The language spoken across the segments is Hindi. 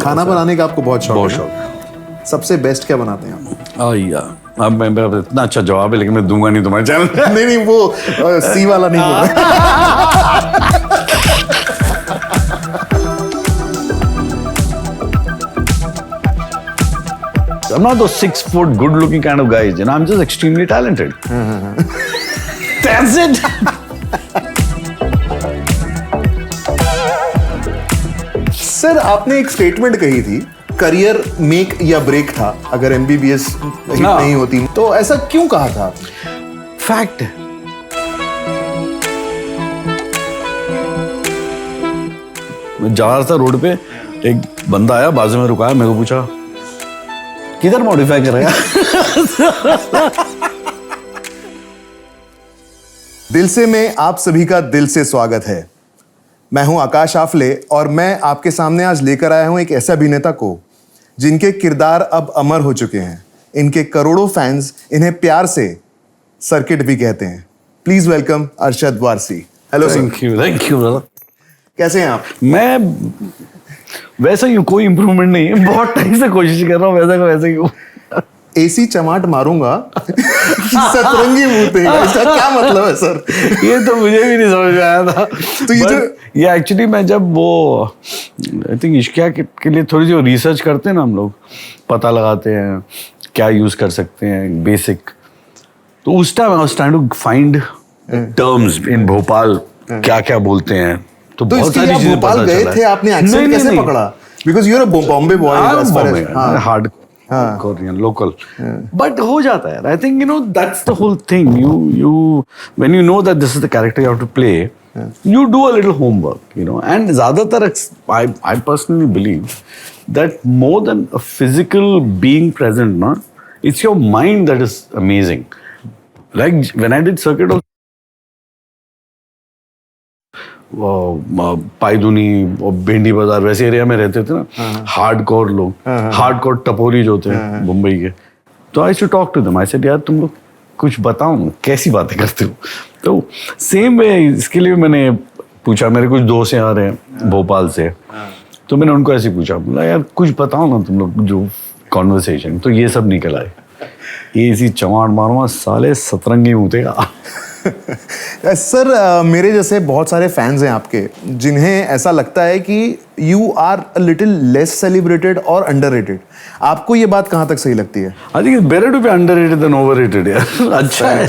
खाना बनाने का आपको बहुत शौक है? बहुत शौक। सबसे बेस्ट क्या बनाते हैं आप? यार अब मैं मेरा इतना अच्छा जवाब है लेकिन मैं दूंगा नहीं तुम्हारे चैनल। नहीं वो सी वाला नहीं बोल रहा। I'm not those 6 foot good looking kind of guys, you know, I'm just extremely talented. That's it. Sir आपने एक स्टेटमेंट कही थी, करियर मेक या ब्रेक था, अगर एमबीबीएस नहीं होती तो ऐसा क्यों कहा था? फैक्ट है। मैं जा रहा था रोड पे, एक बंदा आया, बाजू में रुकाया, मेरे को पूछा किधर मॉडिफाई कर रहा है? दिल से में आप सभी का दिल से स्वागत है। मैं हूं आकाश आफले और मैं आपके सामने आज लेकर आया हूं एक ऐसे अभिनेता को जिनके किरदार अब अमर हो चुके हैं। इनके करोड़ों फैंस इन्हें प्यार से सर्किट भी कहते हैं। Please welcome Arshad Warsi. Hello sir. Thank you brother. कैसे हैं आप? मैं वैसा ही हूँ, कोई इम्प्रूवमेंट नहीं है, बहुत टाइम से कोशिश कर रहा हूँ वैसा का वैसा ही हूँ। एसी चमाट मारूंगा सतरंगी मुतेगा, इसका क्या मतलब है सर? ये तो मुझे भी नहीं समझ में आया था। तो ये एक्चुअली मैं जब वो आई थिंक इश्किया के लिए थोड़ी जो रिसर्च करते हैं ना हम लोग, पता लगाते हैं क्या यूज कर सकते हैं बेसिक, तो उस time I was trying to find terms in Bhopal, क्या क्या बोलते हैं। तो बहुत सारी चीजें भोपाल गए थे, आपने एक्सेंट कैसे पकड़ा? Because you are a Bombay boy, hard Korean local, but हो जाता है। I think you know that's the whole thing. You when you know that this is the character you have to play, you do a little homework, you know, and zyadatar I personally believe that more than a physical being present, na, it's your mind that is amazing. Like when I did circuit of पायदुनी और भेंडी बाजार वैसे एरिया में रहते थे ना, हार्डकोर लोग, हार्डकोर टपोरी जो थे मुंबई के, तो I to talk to them. I said यार तुम लोग कुछ बताओ ना, कैसी बातें करते हो? तो सेम वे इसके लिए मैंने पूछा, मेरे कुछ दोस्त आ रहे हैं भोपाल से, तो मैंने उनको ऐसे पूछा, बोला यार कुछ बताओ ना तुम लोग जो कॉन्वर्सेशन, तो ये सब निकल आए। ये इसी चमाड़ मारूंगा साले सतरंगी मुतेगा। सर मेरे जैसे बहुत सारे फैंस हैं आपके जिन्हें ऐसा लगता है कि you are a little less celebrated और अंडररेटेड। आपको ये बात कहाँ तक सही लगती है? I think it's better to be underrated than overrated यार। अच्छा है,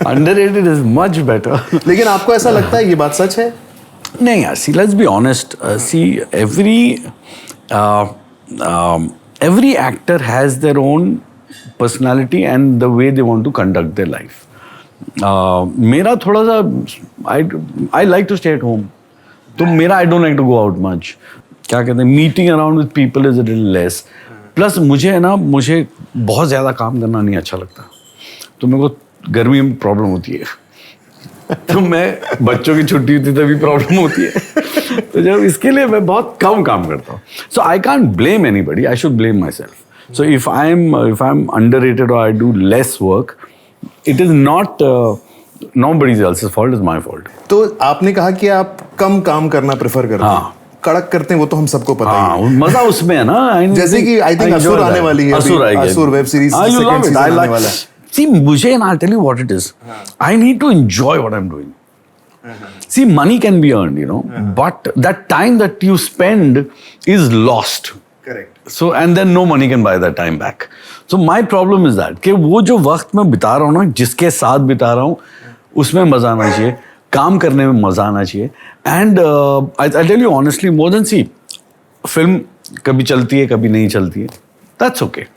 अंडररेटेड इज मच बेटर। लेकिन आपको ऐसा लगता है ये बात सच है? नहीं यार, see let's be honest, see every actor has their own personality and the way they want to conduct their life. मेरा थोड़ा सा I like to stay at home, तो मेरा I don't like to go out much. क्या कहते हैं, meeting around with people is a little less. Plus मुझे है ना, मुझे बहुत ज़्यादा काम करना नहीं अच्छा लगता, तो मेरे को गर्मी में प्रॉब्लम होती है। तो मैं बच्चों की छुट्टी होती तभी प्रॉब्लम होती है, तो जब इसके लिए मैं बहुत कम काम करता हूँ। So I can't blame anybody, I should blame myself. So if I am underrated और I do less work, it is not nobody else's fault, is my fault. तो आपने कहा कि आप कम काम करना प्रेफर करते हैं। हाँ। कड़क करते हैं वो तो हम सबको पता है। मजा उसमें है ना। जैसे कि आई थिंक असुर आने वाली है, असुर वेब सीरीज सेकंड सीजन आने वाला है। See, मुझे and I'll tell you what it is. I need to enjoy what I'm doing. See, money can be earned, you know, but that time that you spend is lost. Correct. So, and then no money can buy that time back. So my problem is that कि वो जो वक्त मैं बिता रहा हूँ ना, जिसके साथ बिता रहा हूँ, उसमें मजा आना चाहिए, काम करने में मजा आना चाहिए। And I'll tell you honestly, more than see, film कभी चलती है, कभी नहीं चलती है, that's okay.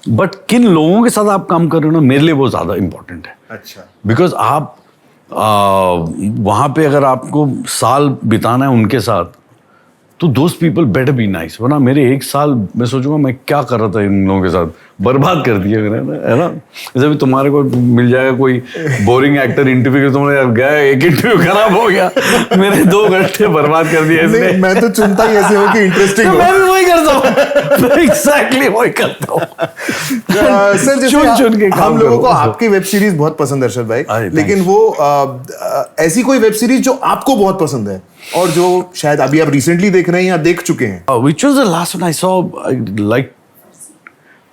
बट किन लोगों के साथ आप काम कर रहे हो ना, मेरे लिए वो ज़्यादा इम्पोर्टेंट है। अच्छा। बिकॉज आप वहाँ पे अगर आपको साल बिताना है उनके साथ, तो those people better be nice. वरना मेरे एक साल मैं सोचूंगा मैं क्या कर रहा था इन लोगों के साथ, बर्बाद कर दिया मैंने, है ना। जैसे भी तुम्हारे को मिल जाएगा कोई बोरिंग एक्टर इंटरव्यू, तुमने गया एक इंटरव्यू खराब हो गया, मेरे 2 घंटे बर्बाद कर दिए इसने। मैं तो चुनता ही ऐसे हो कि इंटरेस्टिंग हो। मैं भी वही करता हूँ, एग्जैक्टली वही करता हूँ। सर जैसे हम लोगों को आपकी वेब सीरीज बहुत पसंद है अरशद भाई, लेकिन वो ऐसी कोई वेब सीरीज जो आपको बहुत पसंद है और जो शायद अभी आप रिसेंटली देख रहे हैं या देख चुके हैं? Which was the last one I saw? Like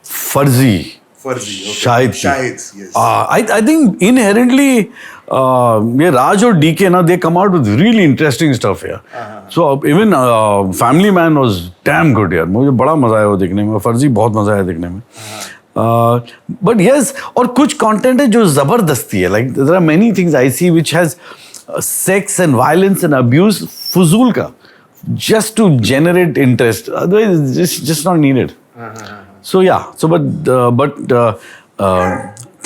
फर्जी Shahid yes. I think inherently ये राज और डीके ना they come out with really interesting stuff here. So even Family Man was damn good यार, मुझे बड़ा मजा आया वो देखने में. फर्जी बहुत मजा आया देखने में. But yes, और कुछ कंटेंट है जो जबरदस्ती है. Like there are many things I see which has sex and violence and abuse फजूल का, just to generate interest. Otherwise it's just not needed. So yeah, so but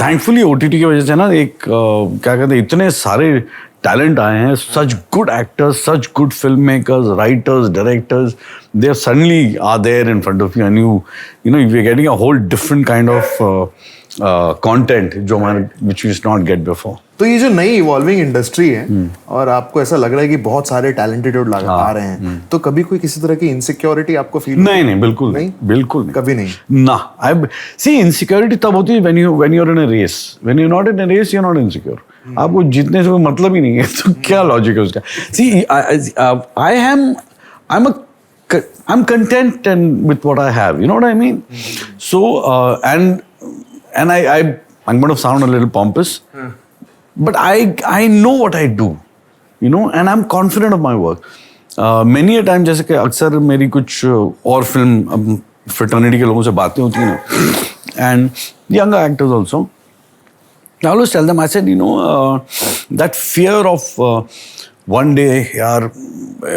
thankfully OTT की वजह से ना एक क्या कहते हैं, इतने सारे टैलेंट आए हैं, such good actors, such good filmmakers, writers, directors. They suddenly are there in front of you, and you know you're getting a whole different kind of content जो हमारे which we used not get before. तो ये जो नई इवॉल्विंग इंडस्ट्री है और आपको ऐसा लग रहा है कि बहुत सारे टैलेंटेड लोग आ रहे हैं, तो कभी कोई किसी तरह की इनसिक्योरिटी आपको फील? नहीं, बिल्कुल नहीं, बिल्कुल नहीं, कभी नहीं ना. आई सी इनसिक्योरिटी तब होती है when you're in a race. When you're not in a race, you're not insecure. आपको जीतने से कोई मतलब ही नहीं है, तो क्या लॉजिक है उसका? सी I'm content and with what I have. You know what I mean? So and I'm going to sound a little pompous, but I know what I do, you know, and I'm confident of my work. Many a time, जैसे कि अक्सर मेरी कुछ और फिल्म फ्रेटर्निटी के लोगों से बातें होती हैं ना, and younger actors also, I always tell them, I said, you know, that fear of one day, यार,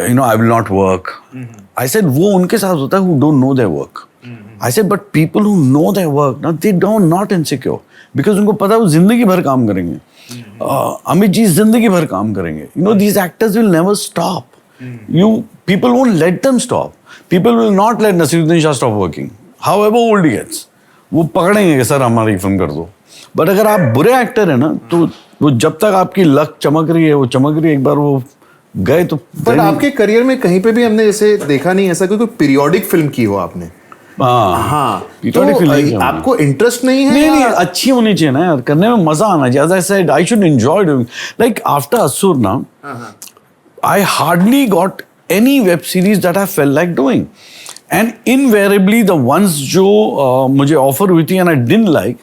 you know, I will not work. I said, वो उनके साथ होता है who don't know their work. I said, but people who know their work, now they don't not insecure, because उनको पता है वो जिंदगी भर काम करेंगे. अमित जी जिंदगी भर काम करेंगे. You know, these actors will never stop. People won't let them stop. People will not let Nasiruddin Shah stop working, however old he gets. वो पकड़ेंगे कि सर हमारी फिल्म कर दो. बट अगर आप बुरे एक्टर है ना, तो वो जब तक आपकी लक चमक रही है, वो चमक रही है, एक बार वो गए तो. बट आपके करियर में कहीं पे भी हमने जैसे देखा नहीं ऐसा कोई पीरियोडिक फिल्म की हो आपने? हाँ, तो आपको इंटरेस्ट नहीं है? नहीं, अच्छी होनी चाहिए ना यार, करने में मजा आना चाहिए. As I said, I should enjoy doing. Like after Asur ना, I hardly got any web series that I felt like doing. And invariably the ones जो मुझे ऑफर हुई थी and I didn't like,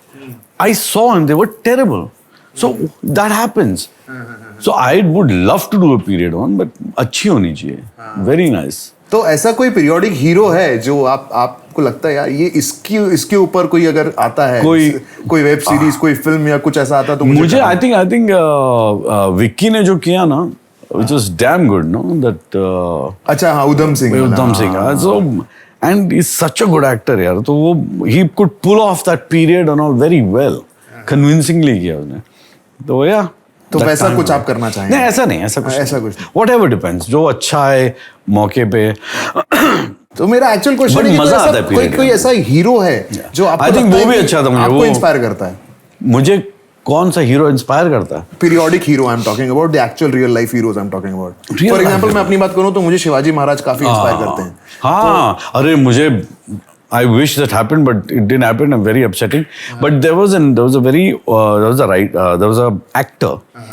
I saw and they were terrible. So that happens. So I would love to do a period one, but अच्छी होनी चाहिए. Very nice. तो ऐसा कोई पीरियोडिक हीरो है जो आपको लगता है यार ये इसके ऊपर कोई अगर आता है, कोई वेब सीरीज, कोई फिल्म या कुछ ऐसा आता तो मुझे आई थिंक विक्की ने जो किया ना, which was damn good, no? That अच्छा, हाँ, Udham Singh. So and he's such a good actor यार, तो वो he could pull off that period and all very well, convincingly किया उसने. तो या तो वैसा कुछ आप करना चाहेंगे? नहीं, ऐसा कुछ whatever depends, जो अच्छा है मौके पे. तो मेरा एक्चुअल क्वेश्चन है, मजा आता है. कोई ऐसा हीरो है जो आपको वो भी अच्छा था, मुझे आपको इंस्पायर करता है? मुझे कौन सा हीरो इंस्पायर करता है? Periodic hero I am talking about, the actual real life heroes I am talking about. For example मैं अपनी बात करूं तो मुझे शिवाजी महाराज काफी इंस्पायर करते हैं. हाँ, अरे मुझे I wish that happened, but it didn't happen. I'm very upsetting. But there was a actor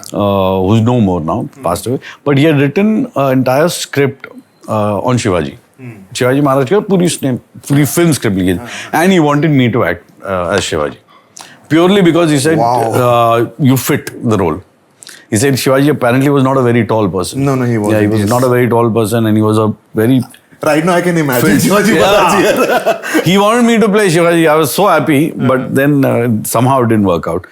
who's no more now, passed away. But he had written an entire script on Shivaji. Shivaji Maharaj का पूरी film script लिखी, and he wanted me to act as Shivaji, purely because he said you fit the role. He said Shivaji apparently was not a very tall person. No, he wasn't. Yeah, he was not a very tall person, and he was a very. Right now I can imagine Shivaji Maharaj. He wanted me to play Shivaji. I was so happy, but then somehow it didn't work out.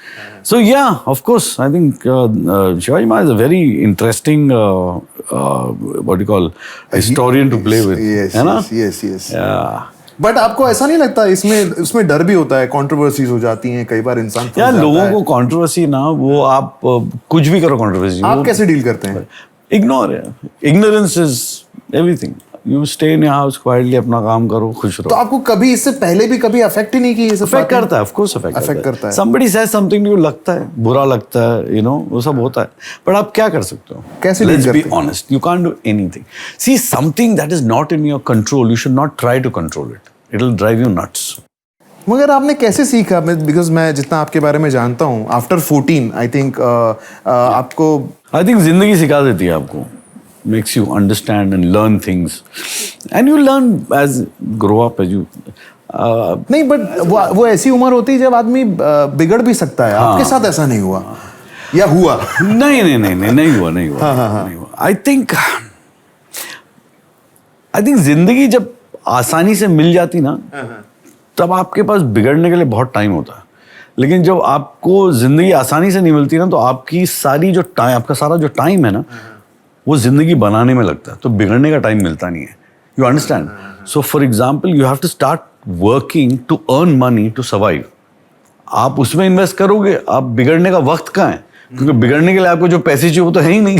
So yeah, of course, I think Shivaji Maharaj is a very interesting, what do you call, historian to play with. Yes, है ना? Yes. Yeah. बट आपको ऐसा नहीं लगता इसमें डर भी होता है, कंट्रोवर्सीज हो जाती हैं कई बार, इंसान यार लोगों को कंट्रोवर्सी ना, वो आप कुछ भी करो कंट्रोवर्सी, आप कैसे डील करते हैं? इग्नोर है. Ignorance is everything. You stay in your house quietly, अपना काम करो, खुश रहो. तो आपको कभी इससे पहले भी कभी अफेक्ट ही नहीं की? अफेक्ट करता है, ऑफ कोर्स अफेक्ट करता है. somebody says something to you, लगता है बुरा, लगता है, you know, वो सब होता है. बट आप क्या कर सकते हो? कैसे? Let's be honest, you can't do anything. See, something that is not in your control, you should not try to control it. It'll drive you nuts. मगर आपने कैसे सीखा? बिकॉज मैं जितना आपके बारे में जानता हूँ, आफ्टर 14 आई थिंक आपको, आई थिंक जिंदगी सिखा देती है आपको. makes you understand and learn things, and you learn as grow up as you. नहीं, बट वो ऐसी उम्र होती है जब आदमी बिगड़ भी सकता है. आपके साथ ऐसा नहीं हुआ या हुआ? नहीं हुआ. I think जिंदगी जब आसानी से मिल जाती ना, तब आपके पास बिगड़ने के लिए बहुत टाइम होता है. लेकिन जब आपको जिंदगी आसानी से नहीं मिलती ना, तो आपकी सारी जो टाइम, आपका सारा जो टाइम है ना, वो जिंदगी बनाने में लगता है, तो बिगड़ने का टाइम मिलता नहीं है. You understand? So for example, you have to start working to earn money to survive. आप उसमें इन्वेस्ट करोगे, आप बिगड़ने का वक्त कहाँ है? क्योंकि बिगड़ने के लिए आपको जो पैसे चाहिए वो तो है ही नहीं.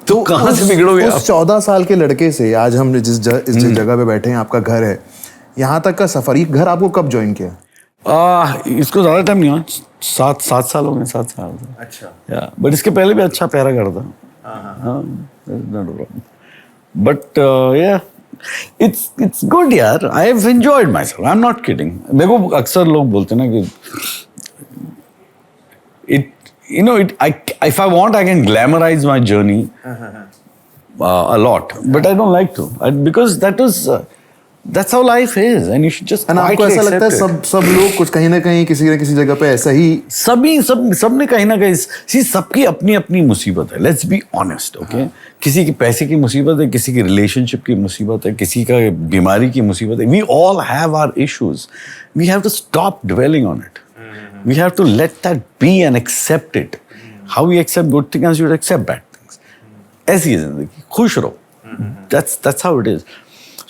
तो कहाँ से बिगड़ोगे? उस 14 साल के लड़के से आज हम जिस जगह पे बैठे हैं, आपका घर है, यहाँ तक का सफर, ये घर आपको कब ज्वाइन किया? इसको ज्यादा टाइम नहीं हुआ, 7 साल हो गए. 7 साल. अच्छा. बट इसके पहले भी अच्छा पैरा करता. बट इट्स गुड यार. I have enjoyed my self. I am not kidding. देखो, अक्सर लोग बोलते हैं ना कि if I want, I can glamorize my journey a lot, but I don't like to, because that's how life is, and you should just quietly आपको ऐसा लगता है सब लोग कुछ कहीं ना कहीं किसी न किसी जगह पे ऐसा ही, सबने कहीं ना कहीं, सबकी अपनी अपनी मुसीबत है. Let's be honest. ओके, किसी की पैसे की मुसीबत है, किसी की रिलेशनशिप की मुसीबत है, किसी का बीमारी की मुसीबत है. We all have our issues. We have to stop dwelling on it. We have to let that be and accept it. How we accept good things, you should accept bad things. ऐसी है जिंदगी, खुश रहो. That's how it is.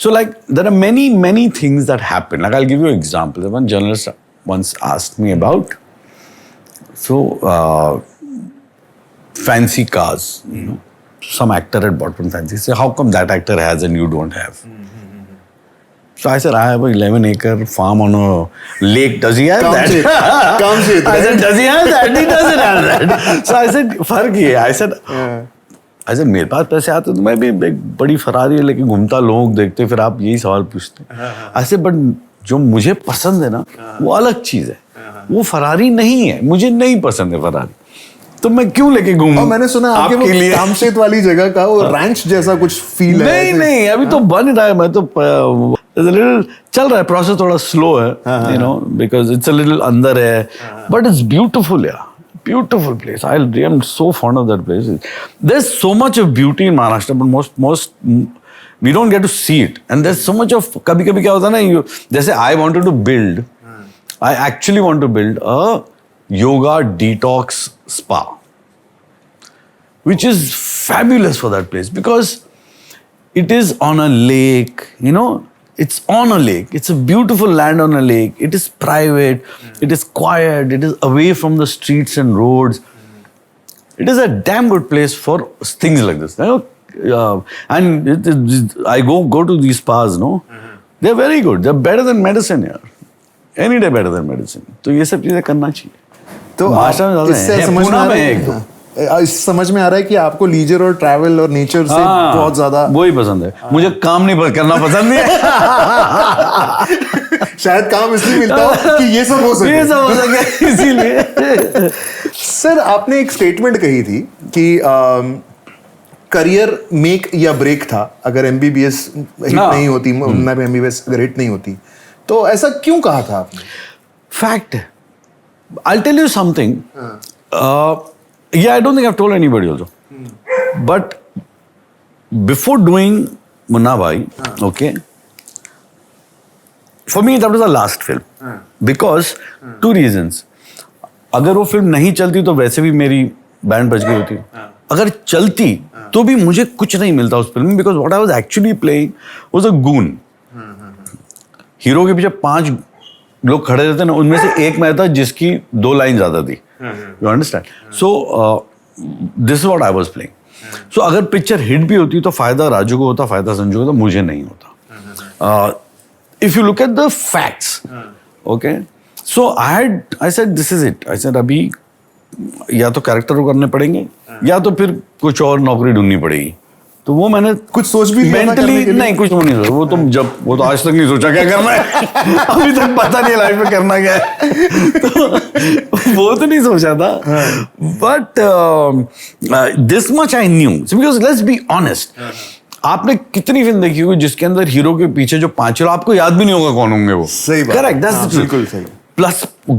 So like there are many things that happen. Like I'll give you an example. One journalist once asked me about fancy cars. You know, some actor had bought one fancy. Say, how come that actor has and you don't have? So I said, I have an 11-acre farm on a lake. Does he have that? I said, does he have that? He doesn't have that. So I said, फर्क ये है. I said, मेरे पास पैसे आते तो मैं भी एक बड़ी फरारी लेके घूमता, लोग देखते, फिर आप यही सवाल पूछते. I said, बट जो मुझे पसंद है ना, वो अलग चीज है. वो फरारी नहीं है, मुझे नहीं पसंद है फरारी, तो मैं क्यों लेके घूमूं? और मैंने सुना आपके वो कामशेत वाली जगह का वो रैंच जैसा कुछ फील है. नहीं, अभी तो बन रहा है. मैं तो चल रहा है, प्रोसेस थोड़ा स्लो है, you know, because it's a little अंदर है, बट इट्स ब्यूटीफुल. यार, beautiful place. I'm so fond of that place. There's so much of beauty in Maharashtra, but most we don't get to see it. And there's so much of, कभी क्या होता है ना, जैसे I wanted to build, I actually want to build a yoga detox spa, which is fabulous for that place, because it is on a lake, you know. It's on a lake. It's a beautiful land on a lake. It is private. It is quiet. It is away from the streets and roads. It is a damn good place for things like this. You know? And I go to these spas, no? They're very good. They're better than medicine, yaar. Any day better than medicine. तो ये सब चीजें करना चाहिए. तो इससे समझ में आ रहा है कि आपको लीजर और ट्रैवल और नेचर से बहुत ज्यादा वही पसंद है. मुझे काम नहीं करना पसंद नहीं है. शायद काम इसलिए मिलता है कि ये सब हो सके इसीलिए. सर, आपने एक स्टेटमेंट कही थी कि करियर मेक या ब्रेक था. अगर एमबीबीएस हिट नहीं होती, एमबीबीएस अगर हिट नहीं होती, तो ऐसा क्यों कहा था आपने? Fact. I'll tell you something. Yeah, I don't think I've told anybody also. But before doing Munna Bhai, okay, for me that was the last film. Because 2 reasons. अगर वो फिल्म नहीं चलती तो वैसे भी मेरी बैंड बज गई होती. अगर चलती तो भी मुझे कुछ नहीं मिलता उस फिल्म में, because what I was actually playing was a goon. Hero के पीछे 5 लोग खड़े रहते ना, उनमें से एक मैं था जिसकी 2 लाइन ज्यादा थी. You understand? So this is what I was playing. So अगर पिक्चर हिट भी होती तो फायदा राजू को होता, फायदा संजू को होता, मुझे नहीं होता. If you look at the facts, okay. So I said this is it. I said अभी या तो कैरेक्टर को करने पड़ेंगे या तो फिर कुछ और नौकरी ढूंढनी पड़ेगी. तो वो मैंने कुछ सोच भी लिया था मेंटली करने के लिए? नहीं, कुछ नहीं सोचा। वो तो आज तक नहीं सोचा क्या करना है। अभी तक पता नहीं लाइफ में करना क्या है। तो वो तो नहीं सोचा था, but this much I knew, because let's be honest, आपने कितनी फिल्म देखी होगी जिसके अंदर हीरो के पीछे जो 5 हीरो, आपको याद भी नहीं होगा कौन होंगे वो। सही बात, करेक्ट, दैट्स बिल्कुल सही। Plus,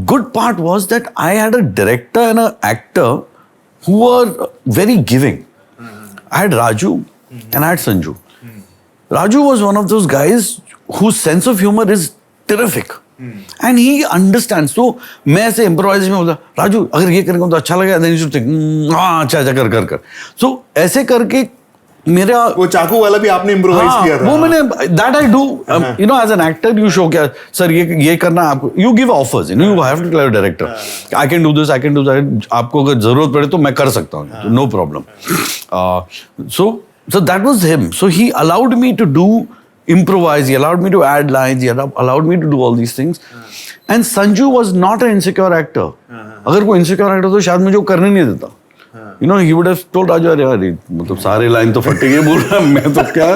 good part was that I had a director and an actor who were very giving. I had Raju and I had Sanju. Raju was one of those guys whose sense of humor is terrific. And he understands. So, मैं ऐसे improvisation में बोलता, राजू अगर ये करेंगे तो अच्छा लगेगा, then you should think, हाँ अच्छा कर। So, ऐसे करके मेरा वो चाकू वाला भी आपने इम्प्रोवाइज किया था। वो मैंने that I do, you know, as an actor you show क्या सर ये करना है आपको, you give offers, you know, you have to tell director I can do this, I can do that, आपको अगर जरूरत पड़े तो मैं कर सकता हूँ, no problem. So that was him, so he allowed me to do improvise, he allowed me to add lines, he allowed me to do all these things. And Sanju was not an insecure actor. अगर कोई insecure actor तो शायद मुझे वो करने नहीं देता। You know, he would have told Raju अरे मतलब सारे लाइन तो फटे गए बोल रहा, मैं तो क्या।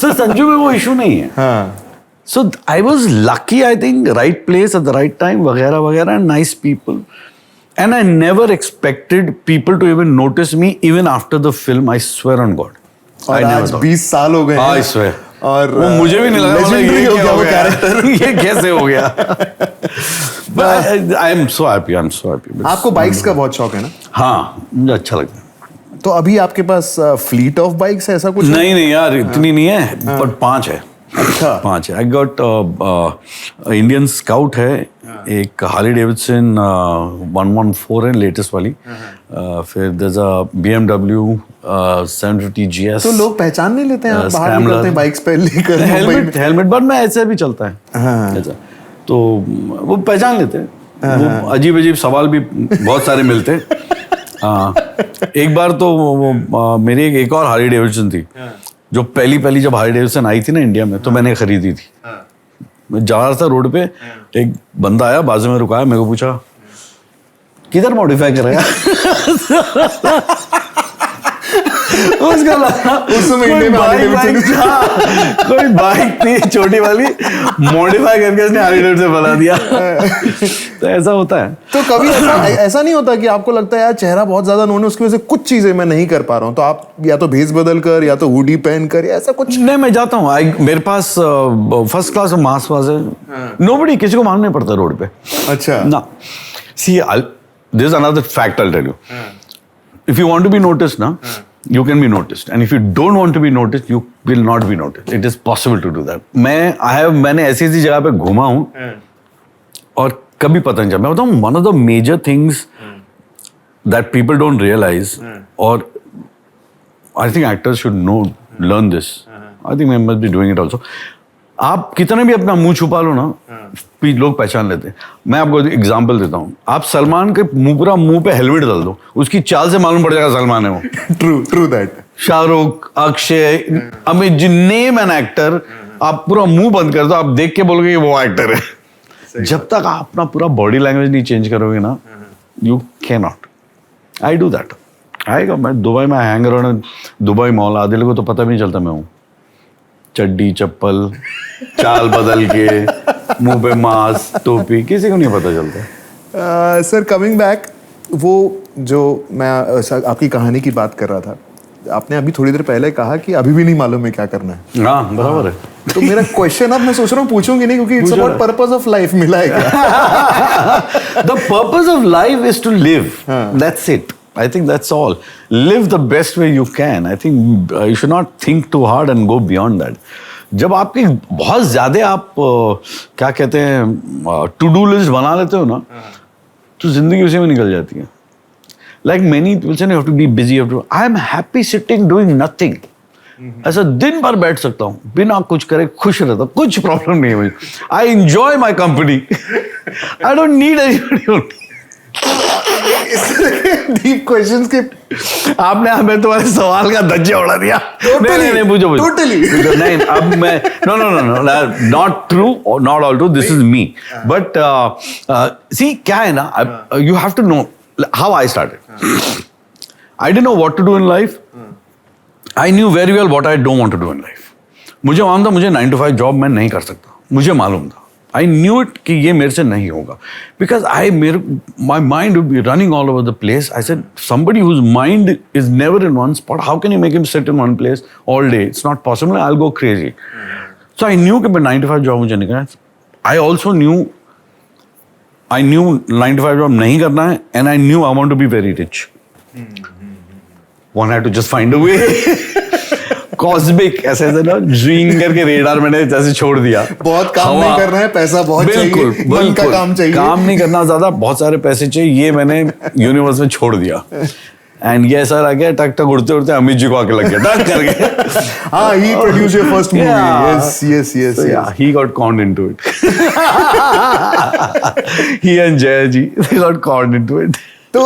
So संजू में वो इशू नहीं है। So I was lucky, I think, right place at the right time, वगैरह, nice people. And I never expected people to even notice me even after the film, I swear on God. और आज 20 साल हो गए हैं। I swear. और वो मुझे भी नहीं लगा legendary हो गया वो कैरेक्टर। ये कैसे हो गया। But I am so happy, I'm so happy. आपको बाइक्स का बहुत शौक है ना? हाँ, मुझे अच्छा लगता है। तो अभी आपके पास फ्लीट ऑफ बाइक्स है, ऐसा कुछ? नहीं यार, इतनी नहीं है, पर 5 है। अच्छा, 5 है। आई गॉट इंडियन स्काउट है, एक हार्ली डेविडसन 114 है लेटेस्ट वाली, फिर there's a BMW 750 GS। तो लोग पहचान नहीं लेते हैं आप बाहर निकलते हैं बाइक्स पे लेकर? हेलमेट बट मैं ऐसे भी चलता है ऐसा, तो वो पहचान लेते हैं। वो अजीब सवाल भी बहुत सारे मिलते हैं। एक बार तो मेरी एक और हार्ली डेविडसन थी, जो पहली जब हार्ली डेविडसन आई थी ना इंडिया में, तो मैंने खरीदी थी। मैं जा रहा था रोड पे, एक बंदा आया, बाजू में रुकाया, मेरे को पूछा किधर मॉडिफाई करेगा। उसका कोई बाइक थी छोटी वाली, मॉडिफाई करके उसने हार्ली डेविडसन बना दिया। तो ऐसा होता है। तो कभी ऐसा नहीं होता कि आपको लगता है यार चेहरा बहुत ज्यादा नोन है, उसकी वजह से कुछ चीजें मैं नहीं कर पा रहा हूँ, तो आप या तो भेस बदल कर या तो हुडी पहन कर या ऐसा कुछ? नहीं, मैं जाता हूँ, मेरे पास फर्स्ट क्लास मास्क वास है, नोबडी, किसी को मालूम नहीं पड़ता रोड पे। अच्छा ना, see there is another fact I will tell you, if you want to be noticed ना, you can be noticed, and if you don't want to be noticed, you will not be noticed. It is possible to do that. मैंने ऐसी जगह पे घूमा हूँ और कभी पता नहीं चला। मैं बताऊँ, one of the major things that people don't realize, और I think actors should learn this. I think I must be doing it also. आप कितने भी अपना मुंह छुपा लो ना, लोग पहचान लेते हैं। मैं आपको एग्जांपल देता हूँ, आप सलमान के पूरा मुंह पे हेलमेट डाल दो, उसकी चाल से मालूम पड़ जाएगा सलमान है वो। True that. Shahrukh, Akshay, Amit ji, name an actor, आप पूरा मुंह बंद कर दो, आप देख के बोलोगे कि वो एक्टर है। जब तक आप अपना पूरा बॉडी लैंग्वेज नहीं चेंज करोगे ना, you can not. I do that. आएगा, मैं दुबई में हैंग अराउंड दुबई मॉल, आधे लोगों को तो पता भी नहीं चलता मैं हूँ। चड्डी, चप्पल, चाल बदल के, मुंह पे मास्क, टोपी, किसी को नहीं पता चलता। सर कमिंग बैक, वो जो मैं आपकी कहानी की बात कर रहा था, आपने अभी थोड़ी देर पहले कहा कि अभी भी नहीं मालूम है क्या करना है। हाँ, बराबर है। तो मेरा क्वेश्चन अब मैं सोच रहा हूँ पूछूंगी नहीं, क्योंकि it's about purpose of life. मिला है क्या? The purpose of life is to live, that's it. I think that's all. Live the best way you can. I think you should not think too hard and go beyond that. जब आपकी बहुत ज़्यादा आप क्या कहते हैं टू डू लिस्ट बना लेते हो ना, तो जिंदगी उसी में निकल जाती है। Like many people say, you have to be busy. I am happy sitting doing nothing. ऐसा दिन भर बैठ सकता हूँ बिना कुछ करे, खुश रहता, कुछ प्रॉब्लम नहीं है मुझे। I enjoy my company. I don't need anybody. Deep questions के आपने हमें तुम्हारे सवाल का धज्जिया उड़ा दिया। नहीं पूछो टोटली नहीं। अब मैं no not true, not all true, this is me, but see क्या है ना, you have to know how I started. I didn't know what to do in life, I knew very well what I don't want to do in life. मुझे मालूम था मुझे 9 to 5 जॉब मैं नहीं कर सकता, मुझे मालूम था. I knew it कि ये मेरे से नहीं होगा. Because my mind would be running all over the place. I said, somebody whose mind is never in one spot, how can you make him sit in one place all day? It's not possible. I'll go crazy. So I knew कि 9 to 5 जॉब मुझे नहीं करना है. I also knew 9 to 5 job नहीं करना है, and I knew I want to be very rich. One had to just find a way. Cosmic ऐसे ना ड्रिंग करके रेडार मैंने जैसे छोड़ दिया. बहुत काम नहीं करना है, पैसा बहुत चाहिए, मन का काम चाहिए. काम नहीं करना ज्यादा, बहुत सारे पैसे चाहिए, ये मैंने यूनिवर्स में छोड़ दिया. एंड ये सर आ गया, टक टक उड़ते उड़ते अमित जी को आके लग गया, टक करके. हाँ, he produced your first movie. Yes. So yeah, he got conned into it. He and Jaya ji, they got conned into it. तो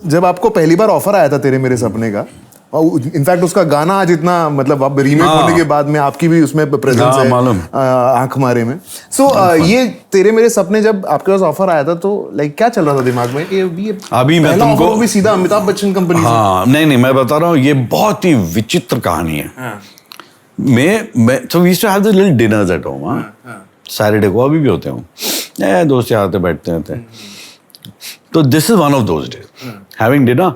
जब आपको पहली बार ऑफर आया था तेरे मेरे सपने का, इनफैक्ट उसका गाना आज इतना मतलब अब रीमेक होने के बाद में आपकी भी उसमें प्रेजेंस है आंख मारे में. सो ये तेरे मेरे सपने जब आपके पास ऑफर आया था तो लाइक क्या चल रहा था दिमाग में? ये अभी मैं तुमको भी सीधा अमिताभ बच्चन कंपनी. हाँ, नहीं मैं बता रहा हूँ, ये बहुत ही विचित्र कहानी है. मैं so we used to have the little dinners at home. Saturday को अभी भी होते हैं, दोस्त आते बैठते रहते हैं. तो this is one of those days having dinner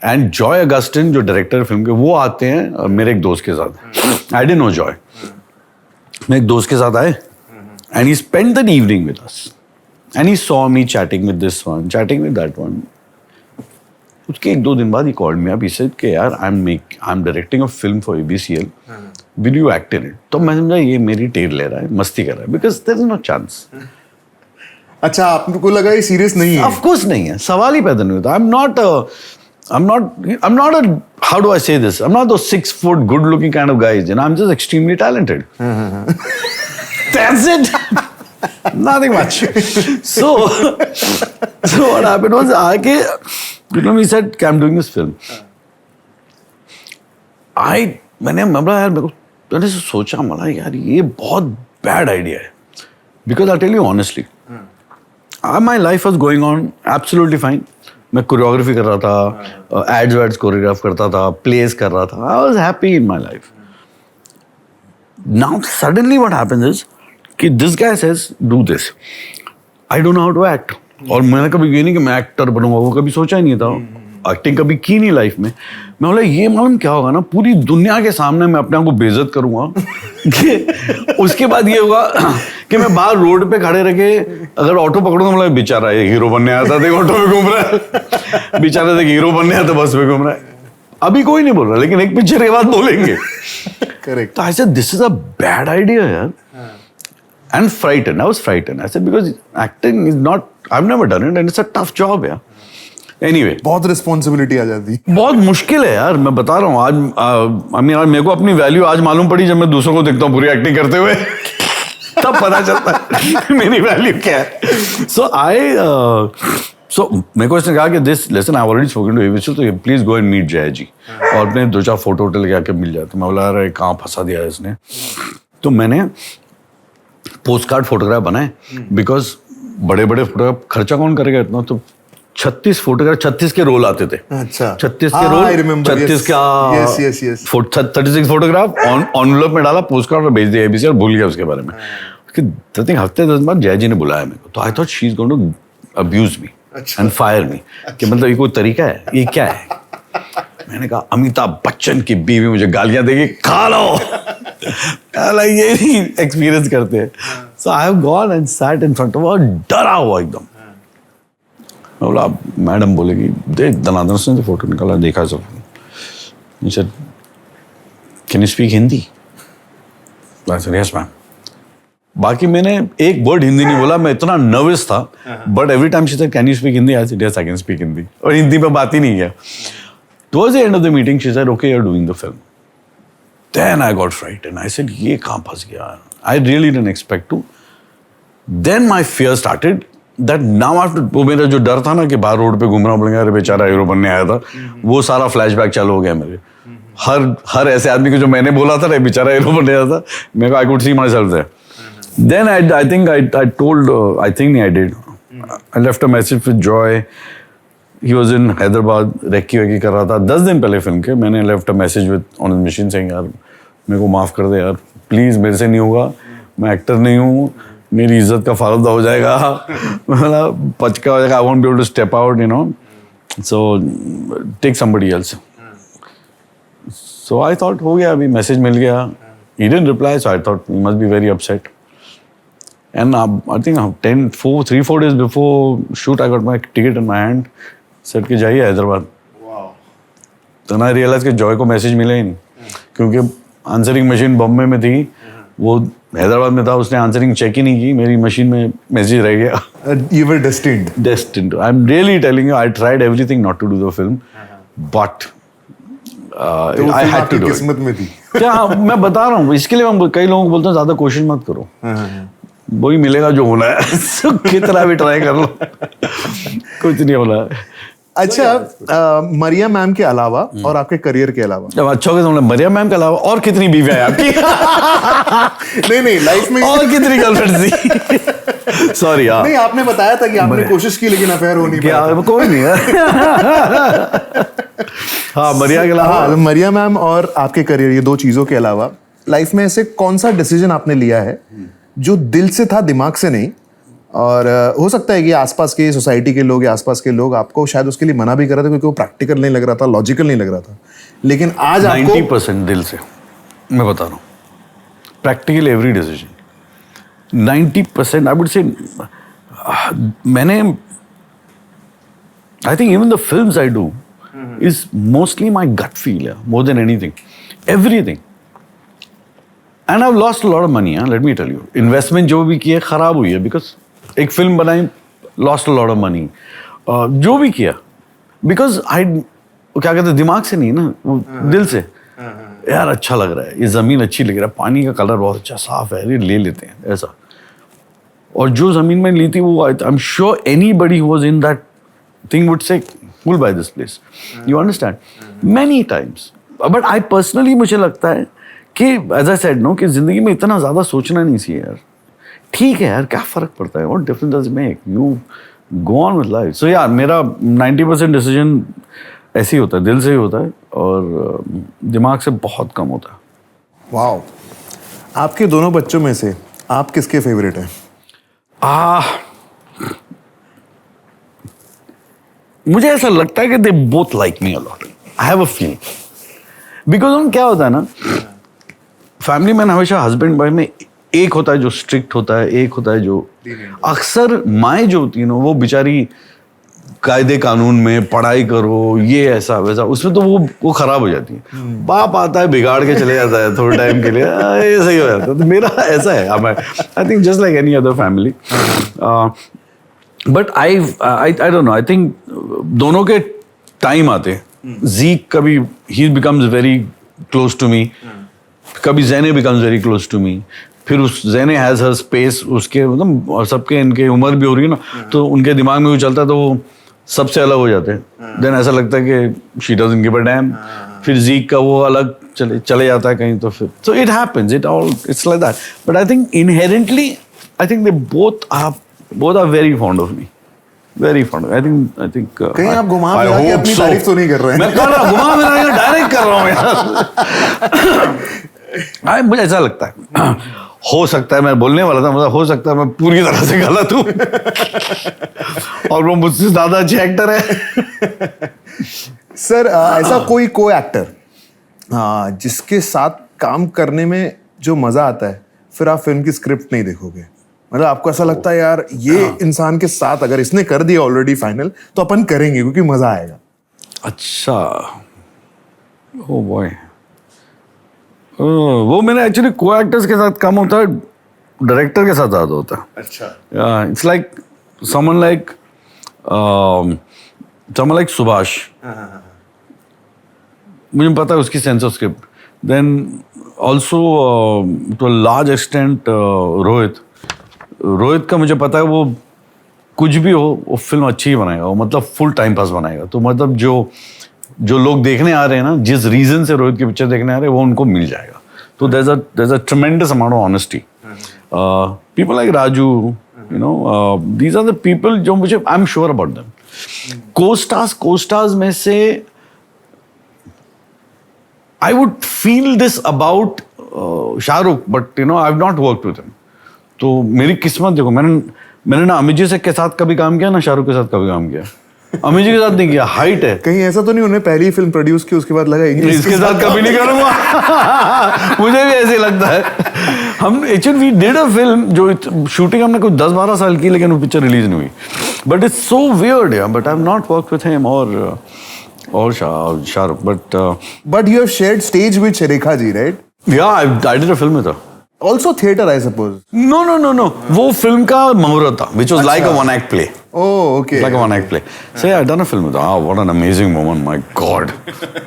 and Joy Augustine जो डायरेक्टर फिल्म के वो आते हैं मेरे एक दोस्त के साथ. आई डिडंट नो जॉय. मैं एक दोस्त के साथ आए and he spend the evening with us and he saw me chatting with this one, chatting with that one. उसके 1-2 दिन बाद he called me up. He said कि यार I am directing a film for ABCL, will you act in it? तो मैं समझा ये मेरी टेर ले रहा है, मस्ती कर रहा है, because there is no chance. अच्छा, आपको लगा ये सीरियस नहीं है? ऑफ कोर्स नहीं है, सवाल ही पैदा नहीं होता. I am not a how do I say this? I'm not those 6 foot good looking kind of guys, you know. I'm just extremely talented. That's it. Nothing much. So what happened was आके he said I'm doing this film. मैंने यार मेरे को मैंने सोचा मला यार ये बहुत बैड आइडिया है. Because I'll tell you honestly, my life was going on absolutely fine. मैं कोरियोग्राफी कर रहा था, एड्स वैड्स कोरियोग्राफ करता था, प्लेस कर रहा था. I was happy in my life. Now suddenly what happens is कि this guy says do this. I don't know how to act. और मैंने कभी ये नहीं कि मैं एक्टर बनूंगा, वो कभी सोचा ही नहीं था. एक्टिंग कभी की नहीं लाइफ में. मैं बोला ये मालूम क्या होगा ना, पूरी दुनिया के सामने मैं अपने आप को बेइज्जत करूंगा. उसके बाद ये होगा कि मैं बाहर रोड पे खड़े रह के अगर ऑटो पकड़ूंगा, मतलब बेचारा ये हीरो बनने आया था, देख ऑटो में घूम रहा है, बेचारा देख हीरो बनने आया था, बस में घूम रहा है. अभी कोई नहीं बोल रहा, लेकिन एक पिक्चर के बाद बोलेंगे. करेक्ट. तो I said this is a bad idea यार. And frighten, I was frighten. I said because acting is not, I have never done it and it's a tough job यार. Anyway, बहुत रिस्पॉन्सिबिलिटी आ जाती, बहुत मुश्किल है यार. मैं बता रहा हूँ आज यार मेरे को अपनी वैल्यू आज मालूम पड़ी जब मैं दूसरों को देखता हूँ पूरी एक्टिंग करते हुए. तब पता चलता है मेरी वैल्यू क्या है. सो मेरे को इसने कहा कि this lesson I already spoken to ABCL, तो please go and meet Jaya ji और अपने 2-4 फोटो लेके आके मिल जाए. तो मैं बोला अरे कहाँ फंसा दिया इसने. तो मैंने पोस्ट कार्ड फोटोग्राफ बनाए, बिकॉज बड़े बड़े फोटोग्राफ खर्चा कौन करेगा इतना. तो 36 फोटोग्राफ, 36 के रोल आते थे. अच्छा, 36 के रोल, 36 का 36 फोटोग्राफ एनवेलप में डाला, पोस्ट कार्ड भेज दिया ABCL और भूल गया उसके बारे में. हफ्ते 10 बाद जया जी ने बुलाया मेरे को. तो I thought she is going to abuse me and fire me. कि मतलब ये कोई तरीका है, ये क्या है. मैंने कहा अमिताभ बच्चन की बीवी मुझे गालियां देगी, खा लो. ये ही एक्सपीरियंस करते हैं. So I have gone and sat in front of, डरा हुआ एकदम. बोला मैडम बोलेगी देख दनादन से तो फोटो निकाला, देखा सब. Sir can you speak Hindi? Sir yes ma'am. बाकी मैंने एक वर्ड हिंदी नहीं बोला, मैं इतना नर्वस था. But every time she said can you speak Hindi, I said yes I can speak Hindi. और हिंदी पे बात ही नहीं किया. Towards the end of the meeting she said okay you are doing the film. Then I got frightened. I said ये कहाँ फंस गया. I really didn't expect to. Then my fear started that now after, वो मेरा जो डर था ना कि बाहर रोड पे घूमना पड़ेगा, अरे बेचारा हीरो बनने आया था, वो सारा फ्लैशबैक चालू हो गया मेरे. हर ऐसे आदमी को जो मैंने बोला था ना बेचारा हीरो बनने आया था, मेरे को I could see myself there. Then I think I told, I think I did, I left a message with Joy. He was in Hyderabad, recce वेक्की कर रहा था 10 दिन पहले फिल्म के. मैंने left a message with on his machine saying यार मेरे को माफ़ कर दे यार प्लीज़, मेरे से नहीं होगा, मैं एक्टर नहीं हूँ, मेरी इज्जत का फालतू हो जाएगा, मतलब पचका हो जाएगा, I won't be able to step out, you know, so take somebody else. So I thought हो गया, अभी मैसेज मिल गया. He didn't reply, so I thought he must be very upset. And I think 3-4 days before shoot, I got my ticket in my hand. Said कि जाइए हैदराबाद. Wow. तो ना realize कि जॉय को मैसेज मिला ही नहीं, क्योंकि आंसरिंग मशीन बॉम्बे में थी, वो हैदराबाद में था, उसने आंसरिंग चेक ही नहीं की, मेरी मशीन में मैसेज रह गया. You were destined. Destined. I'm really telling you, I tried everything not to do the film, but I had to do it. किस्मत में थी. क्या मैं बता रहा हूँ, इसके लिए मैं कई लोगों को बोलता हूँ ज़्यादा कोशिश मत करो, वही मिलेगा जो होना है. कितना भी ट्राई कर लो कुछ नहीं होना है. अच्छा, मरिया मैम के अलावा और आपके करियर के अलावा, जब अच्छा हो गया तुमने, मरिया मैम के अलावा और कितनी बीवियां हैं आपकी? नहीं लाइफ में और कितनी गर्लफ्रेंड्स थी? सॉरी यार, नहीं आपने बताया था कि आपने कोशिश की लेकिन अफेयर हो नहीं पाया. कोई नहीं है. हाँ, मरिया के अलावा. हाँ, मरिया मैम और आपके करियर, ये दो चीजों के अलावा लाइफ में ऐसे कौन सा डिसीजन आपने लिया है जो दिल से था, दिमाग से नहीं, और हो सकता है कि आसपास के सोसाइटी के लोग या आसपास के लोग आपको शायद उसके लिए मना भी कर रहे थे क्योंकि वो प्रैक्टिकल नहीं लग रहा था, लॉजिकल नहीं लग रहा था, लेकिन आज आपको 90% दिल से, मैं बता रहा हूँ, practical every decision 90% I would say. मैंने I think even the films I do is mostly my gut feel, more than anything, everything. And I have lost a lot of money, let me tell you. Investment जो भी की है खराब हुई है, बिकॉज एक फिल्म बनाई, lost a lot of money. जो भी किया बिकॉज आई, क्या कहते हैं, दिमाग से नहीं ना, वो दिल से. यार अच्छा लग रहा है, ये जमीन अच्छी लग रहा है, पानी का कलर बहुत अच्छा साफ है, ये ले लेते हैं ऐसा. और जो जमीन में ली थी वो, I am sure anybody who was in that thing would say will by this place. You understand, many times. But I personally, मुझे लगता है कि एज आई सेड नो, कि जिंदगी में इतना ज़्यादा सोचना नहीं चाहिए यार. ठीक है यार, क्या फ़र्क पड़ता है, what difference does it make, you go on with life. So यार मेरा 90% डिसीजन ऐसे ही होता है, दिल से ही होता है, और दिमाग से बहुत कम होता है. वाओ. आपके दोनों बच्चों में से आप किसके फेवरेट हैं? मुझे ऐसा लगता है कि they both like me a lot. I have a feeling, because क्या होता है ना, फैमिली में हमेशा हस्बैंड वाइफ में एक होता है जो स्ट्रिक्ट होता है, एक होता है जो, अक्सर माएँ जो होती है ना, वो बेचारी कायदे कानून में पढ़ाई करो, ये ऐसा वैसा, उसमें तो वो खराब हो जाती है. बाप आता है, बिगाड़ के चले जाता है थोड़े टाइम के लिए, ये सही हो जाता है. तो मेरा ऐसा है, I think just like any other family. But I don't know, I think दोनों के टाइम आते हैं. ज़ीक कभी he becomes very close to me, कभी ज़ैने becomes very close to me. फिर उस ज़ैने हैज़ हर स्पेस, उसके मतलब सबके इनके उम्र भी हो रही है ना, तो उनके दिमाग में वो चलता है, तो वो सबसे अलग हो जाते हैं. देन ऐसा लगता है कि she doesn't give a dam. फिर ज़ीक का वो अलग चले जाता है कहीं, तो फिर so it happens, it's like that. But I think inherently, I think they both are very fond of me, very fond. I think कहीं आप घुमा फिरा के अपनी तारीफ तो नहीं कर रहे हैं? मैं कर रहा हूँ, घुमा फिरा के डायरेक्ट कर रहा हूँ यार. मुझे ऐसा लगता है, हो सकता है, मैं बोलने वाला था, मतलब हो सकता है मैं पूरी तरह से गलत हूँ और वो मुझसे ज्यादा अच्छे एक्टर है. सर, ऐसा कोई एक्टर जिसके साथ काम करने में जो मजा आता है, फिर आप फिल्म की स्क्रिप्ट नहीं देखोगे, मतलब आपको ऐसा लगता है यार ये इंसान के साथ अगर इसने कर दिया ऑलरेडी फाइनल, तो अपन करेंगे क्योंकि मजा आएगा. अच्छा, ओ बॉय, वो मैंने एक्चुअली को एक्टर्स के साथ कम होता है, डायरेक्टर के साथ ज़्यादा होता है. अच्छा, it's like someone like Subhash. मुझे पता है उसकी sense of script. Then also to a large extent Rohit का मुझे पता है, वो कुछ भी हो वो फिल्म अच्छी ही बनाएगा, वो मतलब फुल टाइम पास बनाएगा. तो मतलब जो लोग देखने आ रहे हैं ना, जिस रीजन से रोहित की पिक्चर देखने आ रहे हैं, वो उनको मिल जाएगा. तो there's a tremendous amount of honesty. People like Raju, you know, these are the people जो मुझे, I'm sure about them. Co-stars में से I would feel this about Shahrukh, but you know I've not worked with him. तो मेरी किस्मत देखो, मैंने ना अमित जी के साथ कभी काम किया, ना शाहरुख के साथ कभी काम किया. अमित जी के साथ नहीं किया. हाइट है. कहीं ऐसा तो नहीं उन्होंने पहली फिल्म प्रोड्यूस की उसके बाद लगा इसके साथ कभी नहीं करूंगा. मुझे भी ऐसे लगता है. हम actually we did a film जो शूटिंग हमने कुछ 10-12 साल की, लेकिन वो पिक्चर रिलीज नहीं हुई. बट इट्स सो वियर्ड यार. But I have not worked with him और Shahrukh. But you have shared stage with Rekha ji, right? Yeah I did a film with her. Also theater, I suppose. No. वो फिल्म का मुहूर्त था, which was like a one-act play. Oh, okay. Like a one-act play. So yeah, I've done a film with her. Oh, what an amazing woman! My God.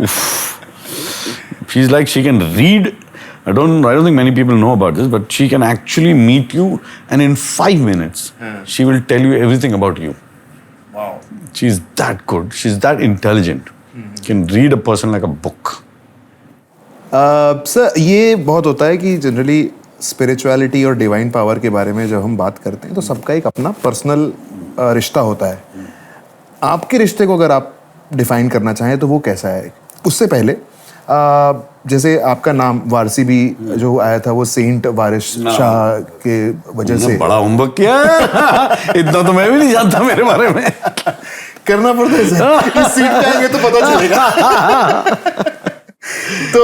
Oof. She's like, she can read. I don't think many people know about this, but she can actually meet you, and in 5 minutes, she will tell you everything about you. Wow. She's that good. She's that intelligent. Can read a person like a book. Sir ये बहुत होता है कि जनरली स्पिरिचुअलिटी और डिवाइन पावर के बारे में जब हम बात करते हैं तो सबका एक अपना पर्सनल रिश्ता होता है. आपके रिश्ते को अगर आप डिफाइन करना चाहें तो वो कैसा है? उससे पहले जैसे आपका नाम वारसी भी जो आया था वो सेंट वारिस शाह के वजह से. बड़ा होमवर्क किया है. इतना तो मैं भी नहीं जानता मेरे बारे में. करना पड़ता है सर. इस सीट पे आएंगे तो पता चलेगा. तो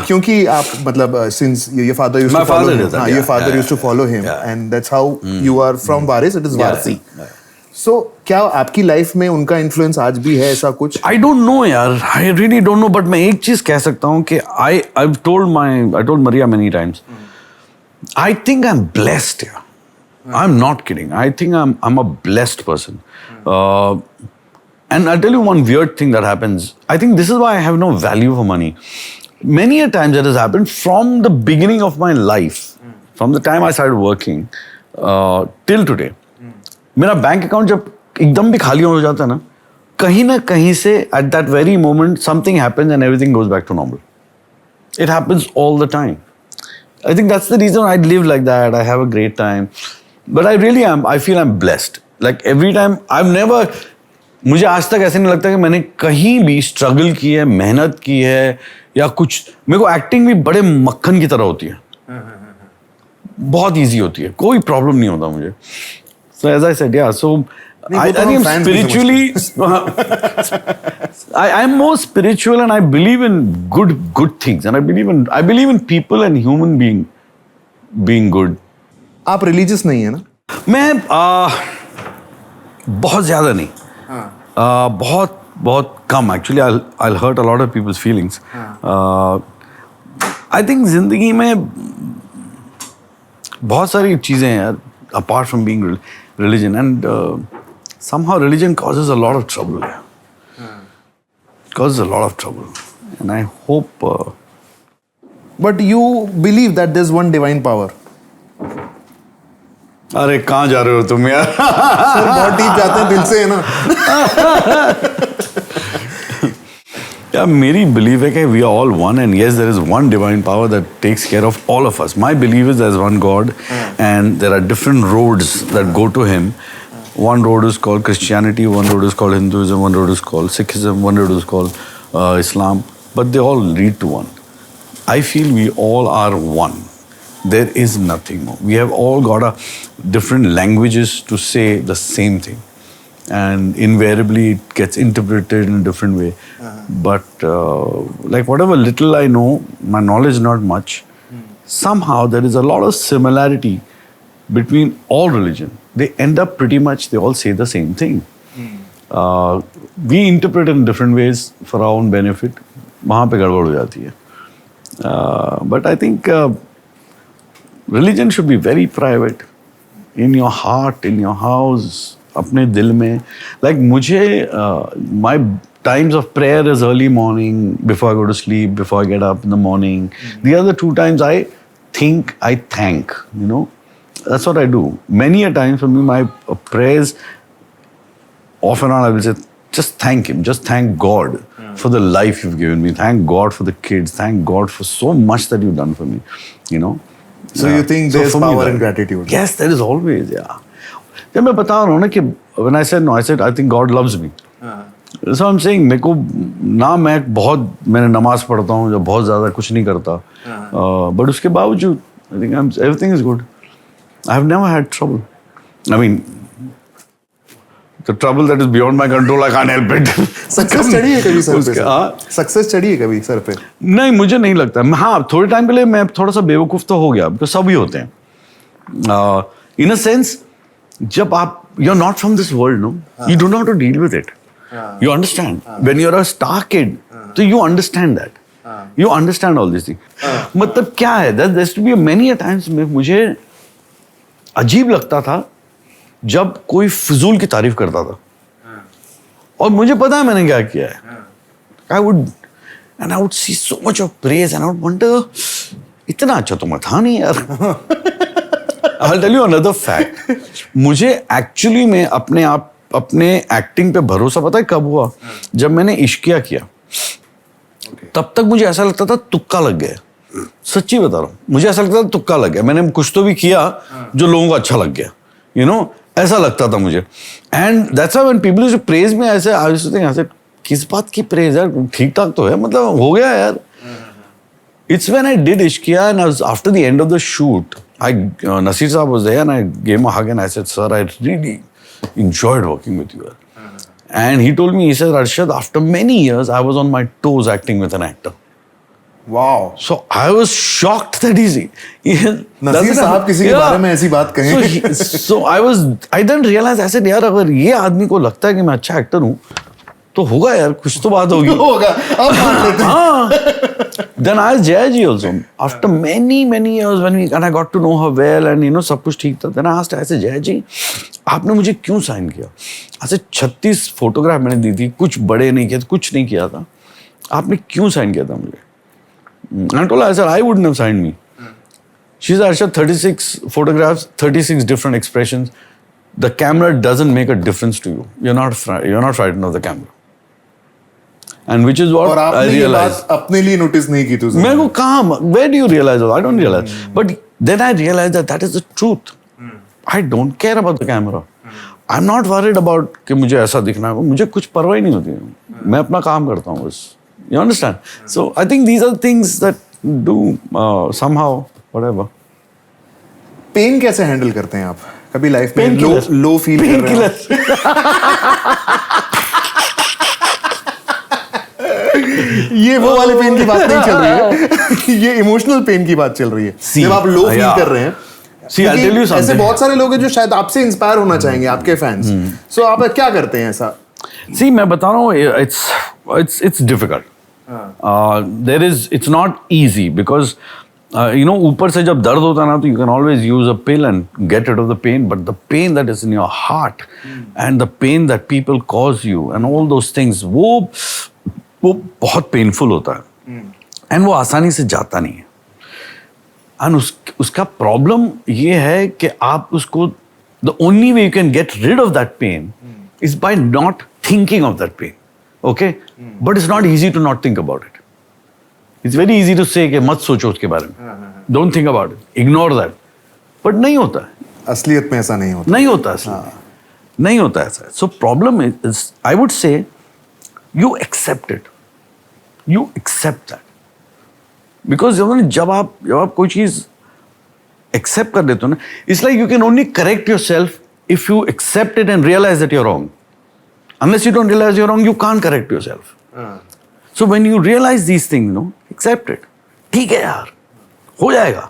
क्योंकि आप मतलब since your father used to follow him, your father used to follow him, and that's how you are from Waris. It is Warsi. So क्या आपकी लाइफ में उनका इन्फ्लुएंस आज भी है ऐसा कुछ? I don't know यार. I really don't know. But मैं एक चीज कह सकता हूँ कि I told Maria many times. I think I'm blessed. I'm not kidding. I think I'm a blessed person. And I'll tell you one weird thing that happens. I think this is why I have no value for money. Many a times that has happened from the beginning of my life, from the time I started working till today. मेरा बैंक अकाउंट जब एकदम भी खाली हो जाता है ना कहीं से at that very moment something happens and everything goes back to normal. It happens all the time. I think that's the reason I live like that. I have a great time. But I really am. I feel I'm blessed. Like every time I've never. मुझे आज तक ऐसे नहीं लगता कि मैंने कहीं भी स्ट्रगल की है, मेहनत की है या कुछ. मेरे को एक्टिंग भी बड़े मक्खन की तरह होती है. बहुत इजी होती है, कोई प्रॉब्लम नहीं होता मुझे. So as I said, yeah. So I think I'm spiritually. I'm more spiritual, and I believe in good things, and I believe in people and human being good. आप रिलीजियस नहीं है ना? मैं बहुत ज्यादा नहीं. बहुत कम. Actually, I'll hurt a lot of people's feelings. I think जिंदगी में बहुत सारी चीजें हैं यार, apart from being religion, and somehow religion causes a lot of trouble. Causes a lot of trouble, and I hope. But you believe that there's one divine power. अरे कहाँ जा रहे हो तुम यार? सर बहुत डीप जाते हैं, दिल से है ना. यार मेरी बिलीव है कि we are all one, and yes, there is one divine power that takes care of all of us. My belief is there's one God, and there are different roads that go to Him. One road is called Christianity, one road is called Hinduism, one road is called Sikhism, one road is called Islam, but they all lead to one. I feel we all are one. There is nothing more. We have all got different languages to say the same thing, and invariably it gets interpreted in a different way. But like whatever little I know, my knowledge is not much. Somehow there is a lot of similarity between all religion. They end up pretty much, they all say the same thing. We interpret in different ways for our own benefit. वहाँ पे गड़बड़ हो जाती है. But I think religion should be very private, in your heart, in your house, अपने दिल में. Like मुझे my times of prayer is early morning, before I go to sleep, before I get up in the morning. The other 2 times I think, I thank, you know. That's what I do. Many a times for me, my prayers, off and on I will say, just thank Him, just thank God for the life you've given me. Thank God for the kids. Thank God for so much that you've done for me, you know. So you think there's power in gratitude? Yes, there is always, yeah. जब मैं बता रहा हूँ ना कि when I said no, I said I think God loves me. So I'm saying मेरे को ना मैंने नमाज पढ़ता हूँ जो बहुत ज़्यादा कुछ नहीं करता, but उसके बावजूद I think everything is good. I have never had trouble. I mean, the trouble that is beyond my control, I can't help it. Success चढ़ी है कभी सर पे? सक्सेस चढ़ी है कभी सर पे? नहीं, मुझे नहीं लगता. हाँ, थोड़े टाइम के लिए मैं थोड़ा सा बेवकूफ़ तो हो गया, because सभी होते हैं. In a sense, जब आप you're not from this world, no, you don't know how to deal with it. You understand? When you're a star kid, so you understand that. You understand all these things. मतलब क्या है? There used to be many a times मुझे अजीब लगता था जब कोई फिजूल की तारीफ करता था, और मुझे पता है मैंने क्या किया है. I would see so much of praise and I would wonder, इतना अच्छा तो मैं था नहीं यार. I'll tell you another fact. मुझे एक्चुअली में अपने एक्टिंग पे भरोसा पता है कब हुआ? जब मैंने इश्किया किया. तब तक मुझे ऐसा लगता था तुक्का लग गया. सच्ची बता रहा हूँ, मुझे ऐसा लगता था तुक्का लग गया. मैंने कुछ तो भी किया जो लोगों को अच्छा लग गया, you know, ऐसा लगता था मुझे. And that's why when people used to praise me, ऐसे आई यूज्ड टू थिंक, ऐसे किस बात की प्रेज यार, ठीक ठाक तो है, मतलब हो गया यार. It's when I did Ishqiya and after the end of the shoot, Nasir Saab was there and I gave him a hug and I said, sir, I really enjoyed working with you. And he told me, he said, Arshad, after many years, I was on my toes acting with an actor. Wow. So I was shocked that he's... Nasir साहब किसी के बारे में ऐसी बात कहें. So I didn't realize, I said, यार अगर ये आदमी को लगता है कि मैं अच्छा एक्टर हूँ, तो होगा यार, कुछ तो बात होगी. होगा. अब मान लेते हैं. Then I asked Jay also, after many years and I got to know her well and you know सब कुछ ठीक था. Then I asked, I said, Jay जी, आपने मुझे क्यों साइन किया? ऐसे 36 फोटोग्राफ मैंने दी थी, कुछ बड़े नहीं किए, कुछ नहीं किया था, आपने क्यों साइन किया था मुझे? I told her, I said, I wouldn't have signed me. She said, Arshad, 36 photographs, 36 different expressions. The camera doesn't make a difference to you. You're not frightened of the camera. And which is what I realized. अपने लिए notice नहीं की तू. मेरे को कहाँ? Where do you realize? I don't realize. But then I realized that is the truth. I don't care about the camera. I'm not worried about कि मुझे ऐसा दिखना है. मुझे कुछ परवाह ही नहीं होती. मैं अपना काम करता हूँ बस. You understand? So I think these are things that do somehow whatever. Pain कैसे handle करते हैं आप? कभी लाइफ में low feel कर रहे हैं? ये वो वाले पेन की बात नहीं चल रही है. ये इमोशनल पेन की बात चल रही है. जब आप लो फील कर रहे हैं. I'll tell you something. ऐसे बहुत सारे लोग हैं जो शायद आपसे इंस्पायर होना चाहेंगे, आपके फैंस. सो आप क्या करते हैं ऐसा? See, मैं बता रहा हूँ, it's difficult. It's not easy because you know, ऊपर से जब दर्द होता है ना, तो you can always use a pill and get rid of the pain, but the pain that is in your heart and the pain that people cause you and all those things, वो बहुत पेनफुल होता है एंड वो आसानी से जाता नहीं है. एंड उसका प्रॉब्लम ये है कि आप उसको, the only way you can get rid of that pain is by not thinking of that pain. Okay, but it's not easy to not think about it. It's very easy to say कि मत सोचो उसके बारे में, don't think about it, ignore that. But नहीं होता है. असलियत में ऐसा नहीं होता. नहीं होता है. नहीं होता ऐसा. So problem is, I would से, you accept it. You accept that. Because जब आप कोई चीज accept कर देते हो ना, it's like you can only correct yourself if you accept it and realize that you're wrong. Unless you don't realize you're wrong, you can't correct yourself. So when you realize these things, accept it. ठीक है यार, हो जाएगा.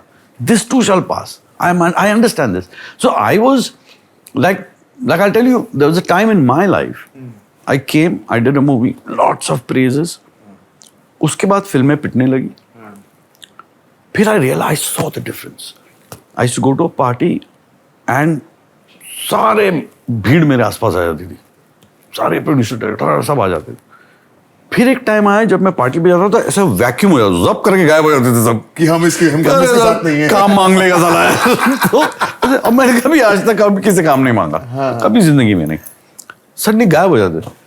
This too shall pass. I understand this. So I was like I'll tell you, there was a time in my life. I came, I did a movie, lots of praises. उसके बाद फिल्में पिटने लगी. फिर I realized, saw the difference. I used to go to a party and सारे भीड़ मेरे आसपास आ जाती थी. सारे प्रोड्यूसर, डायरेक्टर सब आ जाते थे. फिर एक टाइम आया जब मैं पार्टी पे जाता था, ऐसा वैक्यूम हो जाता, जब करके गायब हो जाते थे सब कि हम इसके साथ नहीं हैं. काम मांग लेगा साला है. तो अब मैंने कभी आज तक किसी काम नहीं मांगा, कभी जिंदगी में नहीं. सडनली गायब हो जाते.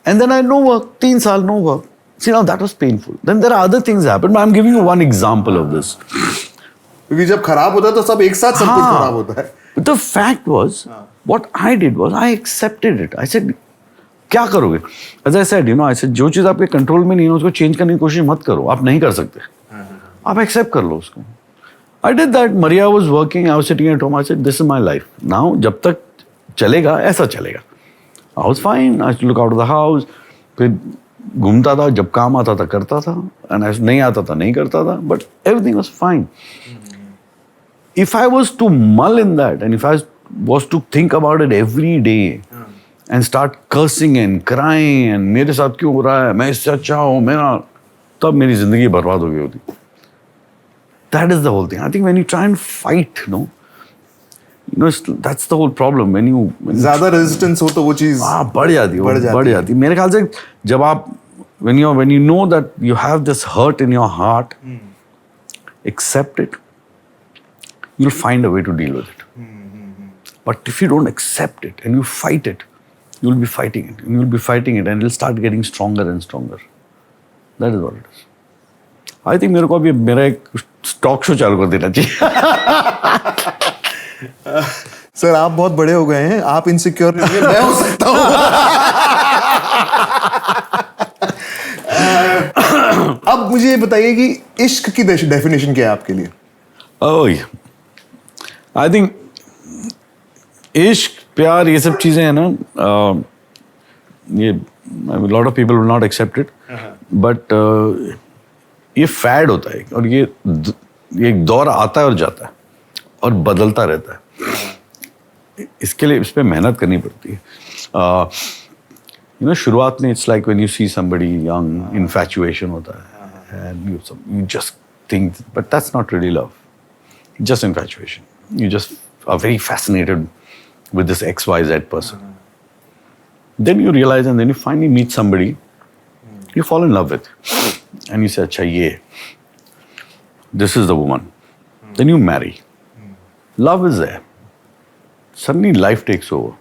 And then I had no work, 3 साल no work. See, now that was painful. Then there are other things happen, but I'm giving you one example of this. क्योंकि जब खराब होता है तो सब एक साथ सब कुछ खराब होता है. But the fact was, what I did was I accepted it. I said, क्या करोगे? As I said, I said, जो चीज़ आपके कंट्रोल में नहीं है उसको चेंज करने की कोशिश मत करो. आप नहीं कर सकते. आप एक्सेप्ट कर लो उसको. I did that. Maria was working. I was sitting at home. I said, this is my life. Now, जब तक चलेगा ऐसा चलेगा. I was fine. I used to look out of the house. फिर घूमता था, जब काम आता था करता था, and नहीं आता था नहीं करता था. But everything was fine. If I was to mull in that, and if I was to think about it every day, and start cursing and crying and मेरे साथ क्यों हो रहा है, मैं इससे अच्छा हूँ, मेरा, तब मेरी जिंदगी बर्बाद हो गई होती. That is the whole thing. I think when you try and fight, that's the whole problem. When you ज़्यादा resistance हो तो वो चीज़ बढ़ जाती. मेरे ख्याल से जब आप when you know that you have this hurt in your heart, accept it. You'll find a way to deal with it. But if you don't accept it and you fight it, you'll be fighting it, and you'll be fighting it, and it'll start getting stronger and stronger. That is what it is. I think मेरे को अभी मेरा एक टॉक शो चालू कर देना चाहिए. सर आप बहुत बड़े हो गए हैं, आप इनसिक्योर नहीं है, मैं हो सकता हूँ. अब मुझे ये बताइए कि इश्क की डेफिनेशन क्या है आपके लिए? आई थिंक इश्क, प्यार, ये सब चीजें हैं ना, ये lot of people will not accept it, but ये फैड होता है और ये एक दौर आता है और जाता है और बदलता रहता है. इसके लिए इस पे मेहनत करनी पड़ती है. शुरुआत में it's like when you see somebody young, infatuation होता है and you just think, but that's not really love, just infatuation. You just are very fascinated with this XYZ person. Then you realize, and then you finally meet somebody you fall in love with, and you say, "Acha, this is the woman." Then you marry. Love is there. Suddenly life takes over.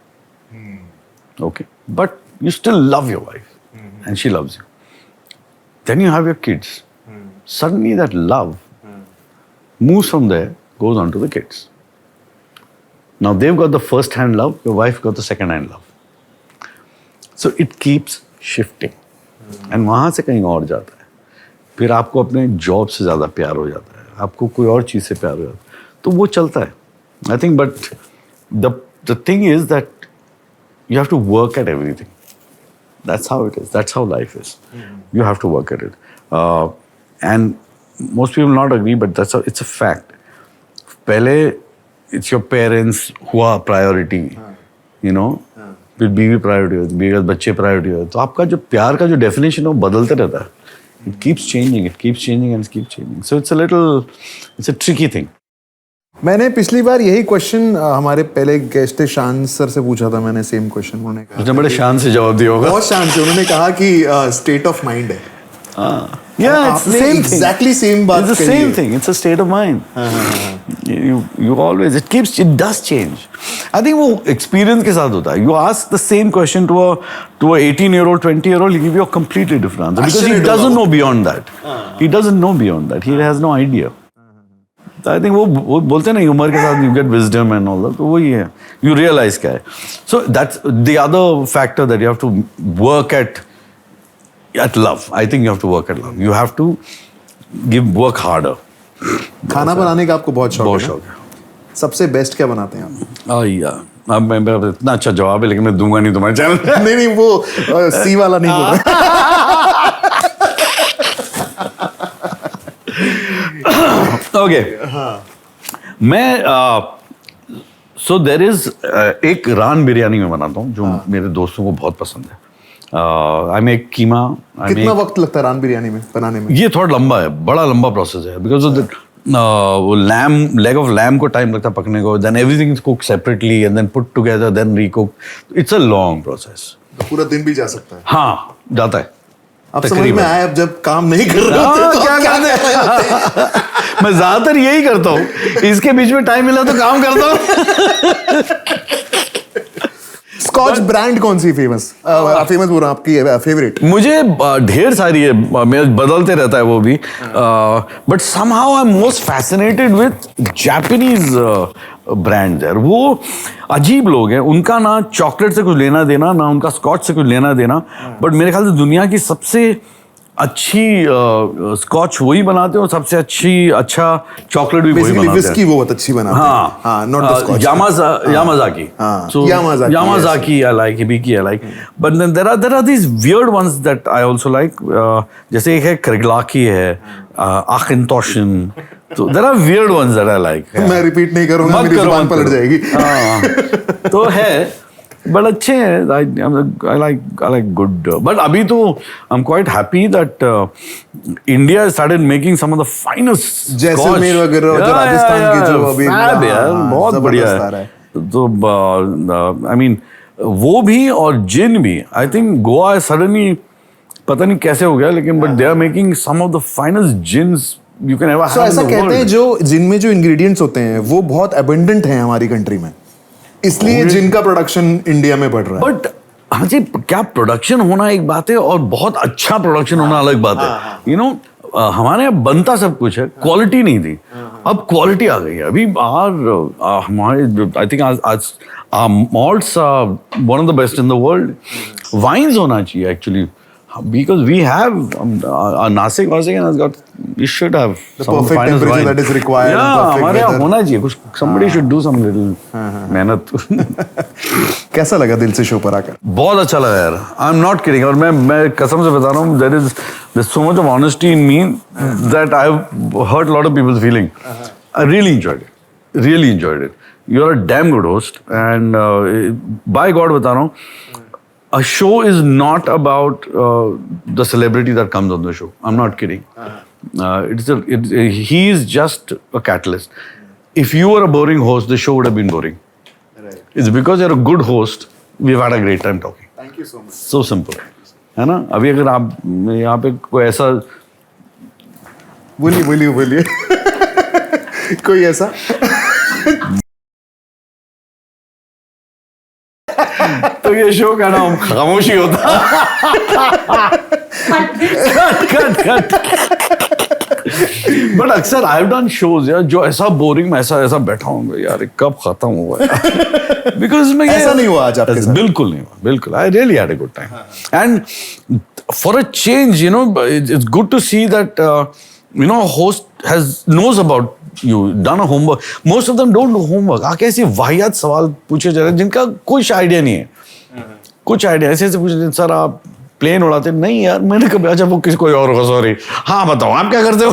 Okay, but you still love your wife, and she loves you. Then you have your kids. Suddenly that love moves from there, goes on to the kids. Now they've got the first hand love, your wife got the second hand love. So it keeps shifting. And वहाँ से कहीं और जाता है. फिर आपको अपने जॉब से ज़्यादा प्यार हो जाता है, आपको कोई और चीज़ से प्यार हो जाता है, तो वो चलता है. I think, but the thing is that you have to work at everything. That's how it is. That's how life is. You have to work at it. And most people will not agree, but it's a fact. पहले it's your parents who are priority, फिर बीवी प्रायोरिटी होती, बीवी बच्चे प्रायोरिटी होते, तो आपका जो प्यार का जो डेफिनेशन है वो बदलते रहता है. It keeps changing and keeps changing. So it's a tricky thing. मैंने पिछली बार यही क्वेश्चन हमारे पहले गेस्ट थे शान सर से पूछा था. मैंने सेम क्वेश्चन, उन्होंने कहा, उसने बड़े शान से जवाब दिया होगा. बहुत शान से. उन्होंने कहा कि स्टेट ऑफ माइंड है. Yeah, it's the same thing. Exactly same बात. It's the same thing. It's a state of mind. You always, it does change. I think वो experience के साथ होता है. You ask the same question to a 18-year-old, 20-year-old, he'll give you a completely different answer because he doesn't know beyond that. He doesn't know beyond that. He has no idea. I think वो बोलते हैं ना, उम्र के साथ you get wisdom and all that. तो वही है. You realize क्या है. So that's the other factor that you have to work at love. I think you have to work at love. You have to work harder. खाना बनाने का आपको बहुत शौक है. सबसे बेस्ट क्या बनाते हैं आप? यार अब मेरा इतना अच्छा जवाब है, लेकिन मैं दूंगा नहीं तुम्हारे चैनल. नहीं वो सी वाला नहीं बोल रहा. ओके, मैं सो देयर इज एक रान बिरयानी में बनाता हूँ जो मेरे दोस्तों को बहुत पसंद है. आई मेक कीमा. कितना वक्त लगता है रान बिरयानी में बनाने में? ये थोड़ा लंबा है, बड़ा लंबा प्रोसेस है, बिकॉज वो लेग ऑफ लैम को टाइम लगता है पकने को. Then everything is cook separately and then put together, then recook. It's a long process. पूरा दिन भी जा सकता है. हाँ, जाता है. अब समझ में आया, अब जब काम नहीं कर रहे होते तो क्या करते हैं? मैं ज्यादातर यही करता हूँ. इसके बीच में टाइम मिला तो काम करता हूँ. स्कॉच ब्रांड कौन सी फेमस फेमस बोल रहा हूँ, आपकी फेवरेट? मुझे ढेर सारी है, मैं बदलते रहता है वो भी, but somehow I am most fascinated with Japanese brands यार। वो अजीब लोग हैं, उनका ना चॉकलेट से कुछ लेना देना, ना उनका स्कॉच से कुछ लेना देना, बट मेरे ख्याल से दुनिया की सबसे अच्छी स्कॉच वही बनाते हैं और सबसे अच्छा चॉकलेट भी वही बनाते हैं। विस्की वो बहुत अच्छी बनाते हैं। हाँ, not the Scotch. Yamazaki. So Yamazaki I like, Hibiki I like, but then there are these weird ones that I also like. जैसे एक है Kriglaki है, Akintoshin. So there are weird ones that I like. मैं रिपीट नहीं करूंगा, मेरी जुबान पलट जाएगी। तो है, बट अच्छे हैं। I like good. But अभी तो I'm quite happy that India started making some of the finest Jaisalmer वगैरह, जो राजस्थान के जो अभी यार बहुत बढ़िया है। तो I mean वो भी और जिन भी, I think गोवा सडनली पता नहीं कैसे हो गया, लेकिन but they are making some of the finest gins you can ever have in the world. ऐसा कहते हैं जो जिनमें जो इंग्रेडिएंट्स होते हैं वो बहुत अबंडेंट हैं हमारी कंट्री में, इसलिए जिनका प्रोडक्शन इंडिया में बढ़ रहा है। बट हाँ जी, क्या प्रोडक्शन होना एक बात है और बहुत अच्छा प्रोडक्शन होना अलग बात है। यू नो हमारे यहाँ बनता सब कुछ है, क्वालिटी नहीं थी, अब क्वालिटी आ गई है। अभी हमारे आई थिंक आज malts are one of the best in the world. Wines होना चाहिए actually, because we have Nasik has got, you should have the perfect temperature wine that is required. Yeah, हमारे यहाँ होना चाहिए कुछ, somebody should do some little मेहनत। कैसा लगा दिल से शो पर आकर? बहुत अच्छा लगा यार, I'm not kidding, और मैं कसम से बता रहा हूँ, there's so much of honesty in me that I've hurt a lot of people's feeling. I really enjoyed it. You're a damn good host, and by God बता रहा हूँ, a show is not about the celebrity that comes on the show. I'm not kidding. He is just a catalyst. If you were a boring host, the show would have been boring. Right. It's because you're a good host, we've had a great time talking. Thank you so much. So simple. है ना? अभी अगर आप यहाँ पे कोई ऐसा बोलिए कोई ऐसा तो ये शो का नाम खामोशी होता। कट। बट अक्सर आई हैव डन शोज यार जो ऐसा बोरिंग, मैं ऐसा बैठा हूँ यार कब खत्म हुआ है। बिकॉज मैं ऐसा नहीं हुआ आज आपके साथ? बिल्कुल नहीं हुआ, बिल्कुल। I really had a good time, and for a change you know it's good to see that you know host knows about you, done a homework. Most of them don't do homework. आके ऐसे वाहियात सवाल पूछे जा रहे हैं जिनका कुछ आइडिया नहीं है, कुछ आइडिया ऐसे पूछे, सर आप प्लेन उड़ाते? नहीं यार मैंने कभी, अच्छा वो किसी कोई और होगा, सॉरी। हाँ बताओ आप क्या करते हो?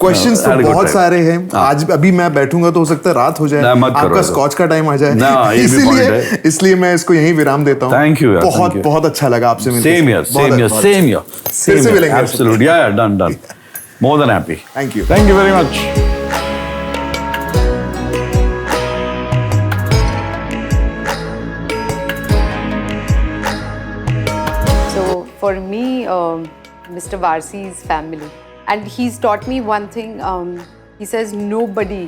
क्वेश्चंस तो बहुत सारे हैं। आज अभी मैं बैठूंगा तो हो सकता है रात हो जाए, आपका स्कॉच का टाइम आ जाए, इसलिए मैं इसको यहीं विराम देता हूँ। थैंक यू, बहुत अच्छा लगा आपसे मिलकर। Same year. फिर से मिलेंगे। एब्सोल्युटली, या done more than happy. Thank you very much. So for me, Mr. Warsi's family. And he's taught me one thing. He says nobody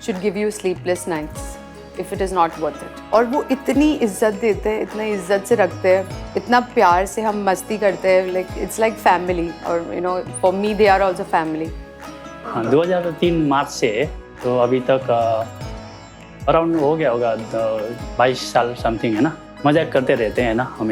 should give you sleepless nights if it is not worth it. और वो इतनी इज्जत देते हैं, इतना इज्जत से रखते हैं, इतना प्यार से हम मस्ती करते हैं, like it's like family. और you know, for me they are also family. हाँ, 2003 मार्च से तो अभी तक अराउंड हो गया होगा 22 साल समथिंग, है ना। मजाक करते रहते हैं ना हमेशा।